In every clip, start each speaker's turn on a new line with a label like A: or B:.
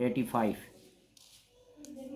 A: 85।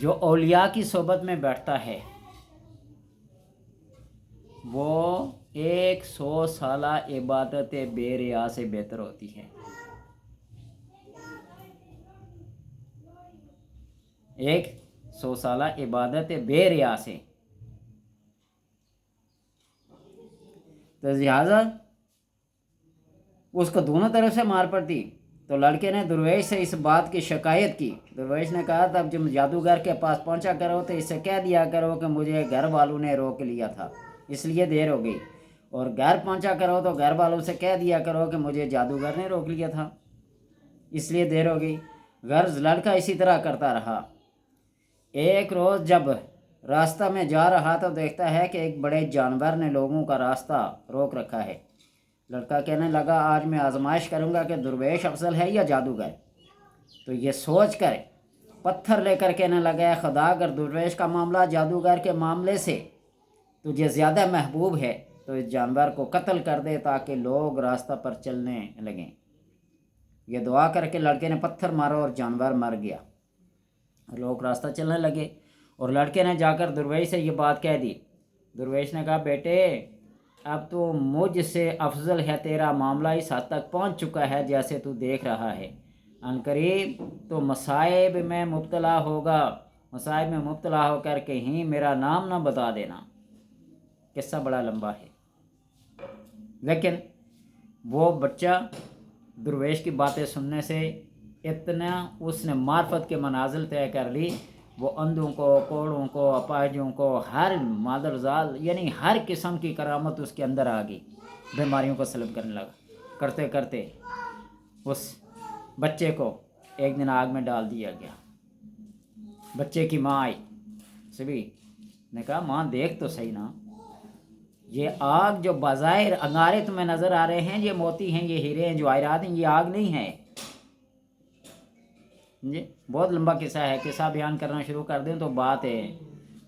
A: جو اولیاء کی صحبت میں بیٹھتا ہے وہ 100 سالہ عبادت بے ریا سے بہتر ہوتی ہے۔ 100 سالہ عبادت بے ریا سے۔ تو لہٰذا اس کو دونوں طرف سے مار پڑتی۔ تو لڑکے نے درویش سے اس بات کی شکایت کی۔ درویش نے کہا تھا اب جب جادوگر کے پاس پہنچا کرو تو اس سے کہہ دیا کرو کہ مجھے گھر والوں نے روک لیا تھا اس لیے دیر ہو گئی، اور گھر پہنچا کرو تو گھر والوں سے کہہ دیا کرو کہ مجھے جادوگر نے روک لیا تھا اس لیے دیر ہو گئی۔ غرض لڑکا اسی طرح کرتا رہا۔ ایک روز جب راستہ میں جا رہا تو دیکھتا ہے کہ ایک بڑے جانور نے لوگوں کا راستہ روک رکھا ہے۔ لڑکا کہنے لگا آج میں آزمائش کروں گا کہ درویش افضل ہے یا جادوگر۔ تو یہ سوچ کر پتھر لے کر کہنے لگا ہے خدا اگر درویش کا معاملہ جادوگر کے معاملے سے تجھے زیادہ محبوب ہے تو اس جانور کو قتل کر دے تاکہ لوگ راستہ پر چلنے لگیں۔ یہ دعا کر کے لڑکے نے پتھر مارا اور جانور مر گیا۔ لوگ راستہ چلنے لگے اور لڑکے نے جا کر درویش سے یہ بات کہہ دی۔ درویش نے کہا بیٹے اب تو مجھ سے افضل ہے، تیرا معاملہ اس حد تک پہنچ چکا ہے جیسے تو دیکھ رہا ہے، عنقریب تو مصائب میں مبتلا ہوگا، مصائب میں مبتلا ہو کر کہیں میرا نام نہ بتا دینا۔ قصہ بڑا لمبا ہے، لیکن وہ بچہ درویش کی باتیں سننے سے اتنا اس نے معرفت کے منازل طے کر لی، وہ اندھوں کو، کوڑوں کو، اپاہجوں کو، ہر مادر زال یعنی ہر قسم کی کرامت اس کے اندر آ گئی، بیماریوں کو سلب کرنے لگا۔ کرتے کرتے اس بچے کو ایک دن آگ میں ڈال دیا گیا۔ بچے کی ماں آئی، سبھی نے کہا ماں دیکھ تو صحیح نا، یہ آگ جو بظاہر انگارے تمہیں نظر آ رہے ہیں یہ موتی ہیں، یہ ہیرے ہیں، جواہرات ہیں، یہ آگ نہیں ہے۔ جی بہت لمبا قصہ ہے، قصہ بیان کرنا شروع کر دیں تو بات ہے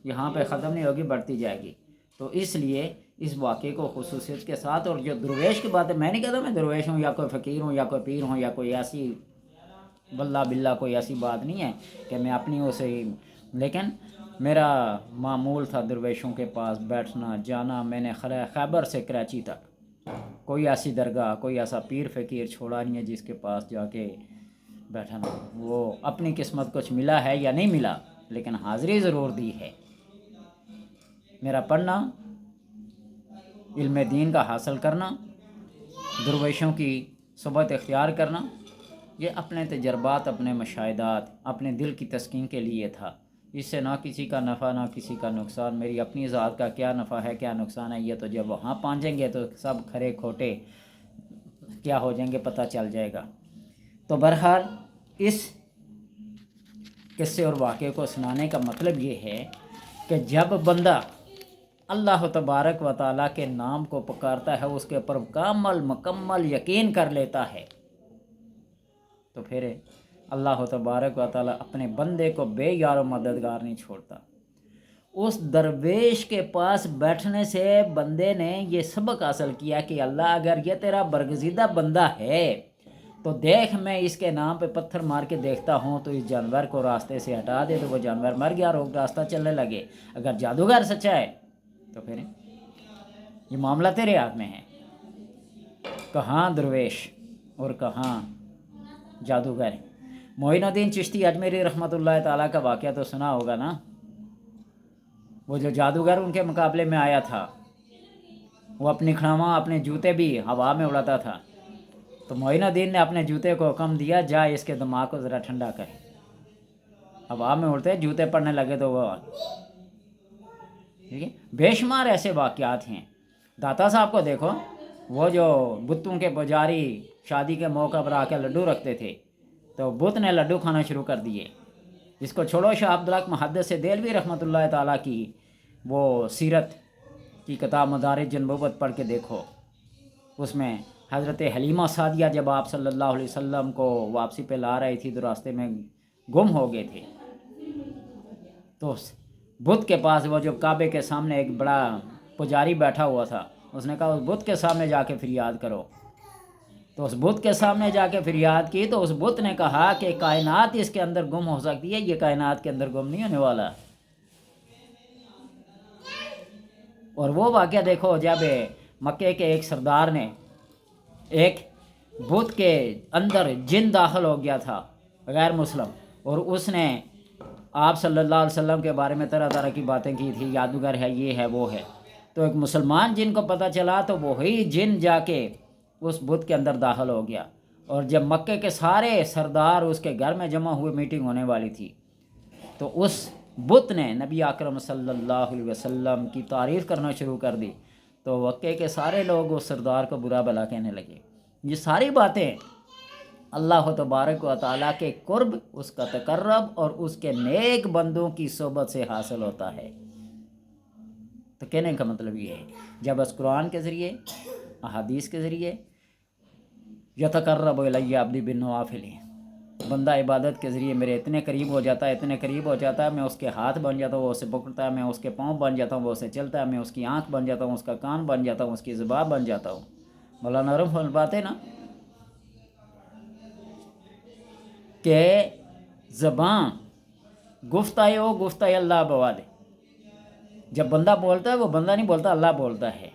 A: یہاں پہ ختم نہیں ہوگی، بڑھتی جائے گی۔ تو اس لیے اس واقعے کو خصوصیت کے ساتھ، اور جو درویش کی بات ہے میں نہیں کہتا میں درویش ہوں یا کوئی فقیر ہوں یا کوئی پیر ہوں یا کوئی ایسی واللہ باللہ کوئی ایسی بات نہیں ہے کہ میں اپنی اسے، لیکن میرا معمول تھا درویشوں کے پاس بیٹھنا جانا۔ میں نے خیبر سے کراچی تک کوئی ایسی درگاہ کوئی ایسا پیر فقیر چھوڑا نہیں ہے جس کے پاس جا کے بیٹھا نہ، وہ اپنی قسمت کچھ ملا ہے یا نہیں ملا لیکن حاضری ضرور دی ہے۔ میرا پڑھنا، علم دین کا حاصل کرنا، درویشوں کی صحبت اختیار کرنا، یہ اپنے تجربات، اپنے مشاہدات، اپنے دل کی تسکین کے لیے تھا۔ اس سے نہ کسی کا نفع نہ کسی کا نقصان، میری اپنی ذات کا کیا نفع ہے کیا نقصان ہے یہ تو جب وہاں پہنچیں گے تو سب کھرے کھوٹے کیا ہو جائیں گے پتہ چل جائے گا۔ تو بہرحال اس قصے اور واقعے کو سنانے کا مطلب یہ ہے کہ جب بندہ اللہ تبارک و تعالیٰ کے نام کو پکارتا ہے، اس کے اوپر مکمل یقین کر لیتا ہے، تو پھر اللہ تبارک و تعالیٰ اپنے بندے کو بے یار و مددگار نہیں چھوڑتا۔ اس درویش کے پاس بیٹھنے سے بندے نے یہ سبق حاصل کیا کہ اللہ اگر یہ تیرا برگزیدہ بندہ ہے تو دیکھ میں اس کے نام پہ پتھر مار کے دیکھتا ہوں تو اس جانور کو راستے سے ہٹا دے، تو وہ جانور مر گیا، روک راستہ چلنے لگے۔ اگر جادوگر سچا ہے تو پھر یہ معاملہ تیرے ہاتھ میں ہے، کہاں درویش اور کہاں جادوگر۔ معین الدین چشتی اجمیری رحمۃ اللہ تعالیٰ کا واقعہ تو سنا ہوگا نا، وہ جو جادوگر ان کے مقابلے میں آیا تھا وہ اپنی کھڑاواں اپنے جوتے بھی ہوا میں اڑاتا تھا، تو معین الدین نے اپنے جوتے کو حکم دیا جا اس کے دماغ کو ذرا ٹھنڈا کر۔ ہوا میں اڑتے جوتے پڑنے لگے تو وہ ٹھیک ہے۔ بے شمار ایسے واقعات ہیں۔ داتا صاحب کو دیکھو، وہ جو بتوں کے پجاری شادی کے موقع پر آ کے لڈو رکھتے تھے تو بت نے لڈو کھانا شروع کر دیے۔ اس کو چھوڑو، شاہ عبدالحق محدث دہلوی رحمۃ اللہ تعالیٰ کی وہ سیرت کی کتاب مدارج النبوت پڑھ کے دیکھو، اس میں حضرت حلیمہ سعدیہ جب آپ صلی اللہ علیہ وسلم کو واپسی پہ لا رہی تھی تو راستے میں گم ہو گئے تھے، تو بت کے پاس وہ جو کعبے کے سامنے ایک بڑا پجاری بیٹھا ہوا تھا، اس نے کہا اس بت کے سامنے جا کے فریاد کرو، تو اس بت کے سامنے جا کے پھر یاد کی تو اس بت نے کہا کہ کائنات اس کے اندر گم ہو سکتی ہے، یہ کائنات کے اندر گم نہیں ہونے والا۔ اور وہ واقعہ دیکھو جب مکے کے ایک سردار نے ایک بت کے اندر جن داخل ہو گیا تھا غیر مسلم، اور اس نے آپ صلی اللہ علیہ وسلم کے بارے میں طرح طرح کی باتیں کی تھی، جادوگر ہے، یہ ہے، وہ ہے۔ تو ایک مسلمان جن کو پتہ چلا تو وہی جن جا کے اس بت کے اندر داخل ہو گیا، اور جب مکے کے سارے سردار اس کے گھر میں جمع ہوئے، میٹنگ ہونے والی تھی، تو اس بت نے نبی اکرم صلی اللہ علیہ وسلم کی تعریف کرنا شروع کر دی، تو مکے کے سارے لوگ اس سردار کو برا بھلا کہنے لگے۔ یہ ساری باتیں اللہ تبارک و تعالیٰ کے قرب، اس کا تقرب اور اس کے نیک بندوں کی صحبت سے حاصل ہوتا ہے۔ تو کہنے کا مطلب یہ ہے، جب اس قرآن کے ذریعے، احادیث کے ذریعے، یتقرب الی عبدی بالنوافل، بندہ عبادت کے ذریعے میرے اتنے قریب ہو جاتا ہے، اتنے قریب ہو جاتا ہے، میں اس کے ہاتھ بن جاتا ہوں، وہ اسے پکڑتا ہے، میں اس کے پاؤں بن جاتا ہوں، وہ اسے چلتا ہے، میں اس کی آنکھ بن جاتا ہوں، اس کا کان بن جاتا ہوں، اس کی زبان بن جاتا ہوں۔ مولانا روم فرماتے نا کہ زبان گفتہ او گفتہ اللہ بوالے، جب بندہ بولتا ہے وہ بندہ نہیں بولتا، اللہ بولتا ہے۔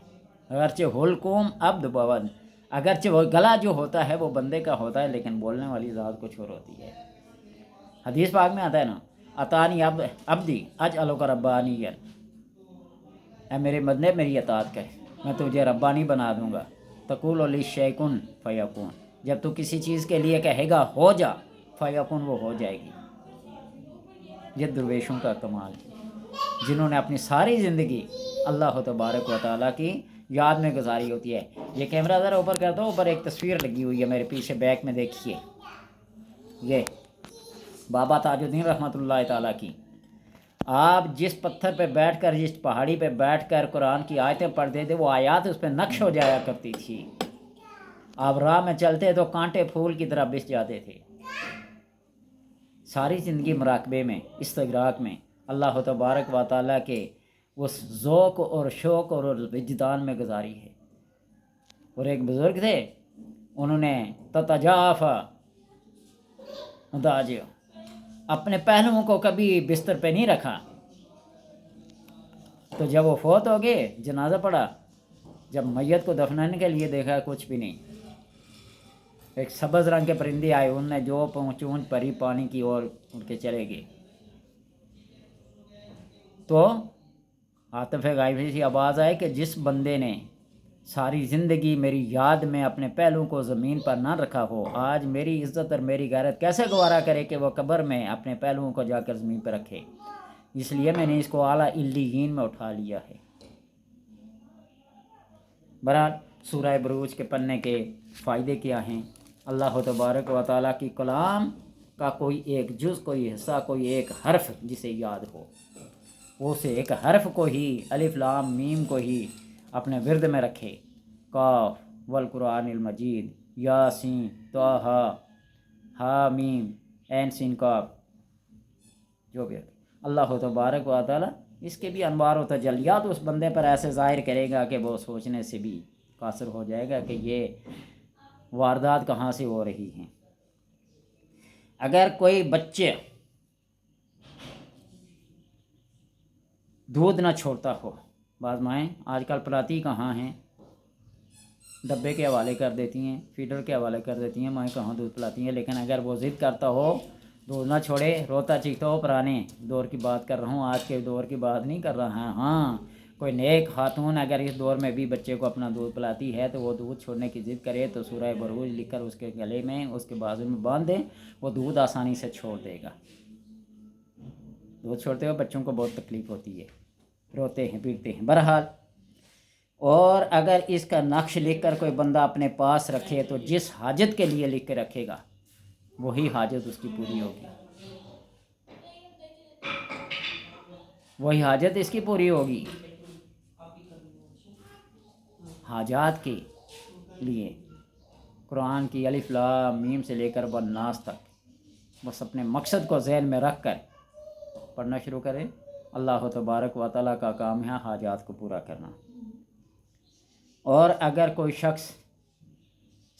A: اگرچہ حلقوم عبد بوال، اگرچہ وہ گلا جو ہوتا ہے وہ بندے کا ہوتا ہے، لیکن بولنے والی ذات کچھ اور ہوتی ہے۔ حدیث پاک میں آتا ہے نا، اتانی عبدی اجعلک ربانی، اے میرے بندے میری اطاعت کر، میں تجھے ربانی بنا دوں گا۔ تقول لی شیء کن فیکون، جب تو کسی چیز کے لیے کہے گا ہو جا، فیکون، وہ ہو جائے گی۔ یہ درویشوں کا کمال ہے جنہوں نے اپنی ساری زندگی اللہ تبارک و تعالیٰ کی یاد میں گزاری ہوتی ہے۔ یہ کیمرہ ذرا اوپر کرتا ہوں، اوپر ایک تصویر لگی ہوئی ہے میرے پیچھے بیک میں، دیکھیے، یہ بابا تاج الدین رحمۃ اللہ تعالیٰ کی۔ آپ جس پتھر پہ بیٹھ کر، جس پہاڑی پہ بیٹھ کر قرآن کی آیتیں پڑھتے تھے، وہ آیات اس پہ نقش ہو جایا کرتی تھی۔ آپ راہ میں چلتے تو کانٹے پھول کی طرح بچھ جاتے تھے۔ ساری زندگی مراقبے میں، استغراق میں، اللہ تبارک و تعالیٰ کے اس ذوق اور شوق اور وجدان میں گزاری ہے۔ اور ایک بزرگ تھے، انہوں نے تتجافا مضاجع، اپنے پہلوؤں کو کبھی بستر پہ نہیں رکھا۔ تو جب وہ فوت ہو گئے، جنازہ پڑا، جب میت کو دفنانے کے لیے دیکھا، کچھ بھی نہیں۔ ایک سبز رنگ کے پرندے آئے، انہوں نے جو چونچ پری پانی کی اور اڑ کے چلے گئے۔ تو عاطف غائبی سی آواز آئے کہ جس بندے نے ساری زندگی میری یاد میں اپنے پہلوؤں کو زمین پر نہ رکھا ہو، آج میری عزت اور میری غیرت کیسے گوارا کرے کہ وہ قبر میں اپنے پہلوؤں کو جا کر زمین پہ رکھے؟ اس لیے میں نے اس کو اعلیٰ علیین میں اٹھا لیا ہے۔ بہرحال سورہ بروج کے پڑھنے کے فائدے کیا ہیں؟ اللہ تبارک و تعالیٰ کی کلام کا کوئی ایک جز، کوئی حصہ، کوئی ایک حرف جسے یاد ہو، وہ اسے ایک حرف کو ہی، الف لام میم کو ہی اپنے ورد میں رکھے۔ قاف والقرآن المجید، یاسین، طٰہٰ، حامیم، عین سین قاف، جو بھی اللہ تبارک و تعالیٰ اس کے بھی انوار و تجلیات اس بندے پر ایسے ظاہر کرے گا کہ وہ سوچنے سے بھی قاصر ہو جائے گا کہ یہ واردات کہاں سے ہو رہی ہیں۔ اگر کوئی بچے دودھ نہ چھوڑتا ہو، بعض مائیں آج کل پلاتی کہاں ہیں، ڈبے کے حوالے کر دیتی ہیں، فیڈر کے حوالے کر دیتی ہیں، مائیں کہاں دودھ پلاتی ہیں، لیکن اگر وہ ضد کرتا ہو، دودھ نہ چھوڑے، روتا چیختا ہو، پرانے دور کی بات کر رہا ہوں، آج کے دور کی بات نہیں کر رہا ہوں۔ ہاں، کوئی نیک خاتون اگر اس دور میں بھی بچے کو اپنا دودھ پلاتی ہے تو وہ دودھ چھوڑنے کی ضد کرے تو سورہ بروج لکھ کر اس کے گلے میں، اس کے بازو میں باندھ دے، وہ دودھ آسانی سے چھوڑ دے گا۔ دودھ چھوڑتے ہوئے بچوں کو بہت تکلیف ہوتی ہے، روتے ہیں، پیٹتے ہیں۔ بہرحال، اور اگر اس کا نقش لکھ کر کوئی بندہ اپنے پاس رکھے تو جس حاجت کے لیے لکھ کے رکھے گا وہی حاجت اس کی پوری ہوگی، وہی حاجت اس کی پوری ہوگی۔ حاجات کے لیے قرآن کی الف لام میم سے لے کر والناس تک بس اپنے مقصد کو ذہن میں رکھ کر پڑھنا شروع کریں۔ اللہ تبارک و تعالیٰ کا کام ہے حاجات کو پورا کرنا۔ اور اگر کوئی شخص